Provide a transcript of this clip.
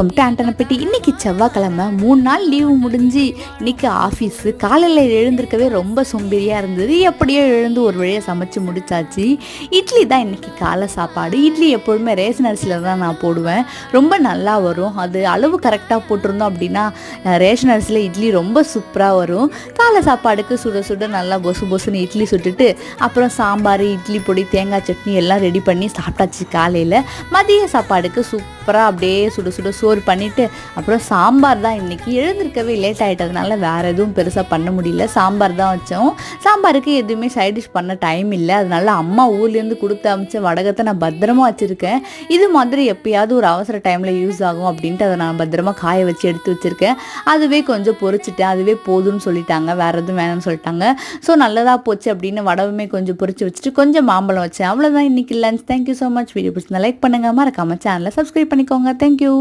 ஆண்டனப்பட்டி இன்னைக்கு செவ்வாய்க்கிழமை 3 நாள் லீவு முடிஞ்சு இன்னைக்கு ஆஃபீஸு காலையில் எழுந்திருக்கவே ரொம்ப சோம்பேறியாக இருந்தது. எப்படியோ எழுந்து ஒரு வழியாக சமைச்சு முடிச்சாச்சு. இட்லி தான் இன்றைக்கி காலை சாப்பாடு. இட்லி எப்பொழுதுமே ரேஷன் அரிசியில் தான் நான் போடுவேன். ரொம்ப நல்லா வரும். அது அளவு கரெக்டாக போட்டிருந்தோம் அப்படின்னா ரேஷன் அரிசியில் இட்லி ரொம்ப சூப்பராக வரும். காலை சாப்பாடுக்கு சுட சுட நல்லா பொசுன்னு இட்லி சுட்டுட்டு அப்புறம் சாம்பார், இட்லி பொடி, தேங்காய் சட்னி எல்லாம் ரெடி பண்ணி சாப்பிட்டாச்சு காலையில். மதிய சாப்பாடுக்கு சூப்பராக அப்படியே சுட சுட சோறு பண்ணிவிட்டு அப்புறம் சாம்பார் தான் இன்றைக்கி. எழுந்திருக்கவே லேட் ஆகிட்டதுனால வேறு எதுவும் பெருசாக பண்ண முடியல. சாம்பார் தான் வச்சோம். சாம்பாருக்கு எதுவுமே சைட் டிஷ் பண்ண டைம் இல்லை. அதனால அம்மா ஊர்லேருந்து கொடுத்து அமிச்ச வடகத்தை நான் பத்திரமா வச்சுருக்கேன். இது மாதிரி எப்பயாவது ஒரு அவசர டைமில் யூஸ் ஆகும் அப்படின்ட்டு அதை நான் பத்திரமா காய வச்சு எடுத்து வச்சுருக்கேன். அதுவே கொஞ்சம் பொரிச்சிட்டேன். அதுவே போதும்னு சொல்லிட்டாங்க, வேறு எதுவும் வேணும்னு சொல்லிட்டாங்க. ஸோ நல்லதாக போச்சு அப்படின்னு வடவுமே கொஞ்சம் பொரிச்சு வச்சுட்டு கொஞ்சம் மாம்பழம் வச்சேன். அவ்வளோதான் இன்றைக்கி lunch. Thank you so much. Video பிடிச்சிருந்தா லைக் பண்ணுங்கள், மறக்காமல் சேனலை சப்ஸ்கிரைப் பண்ணிக்கோங்க. தேங்க்யூ.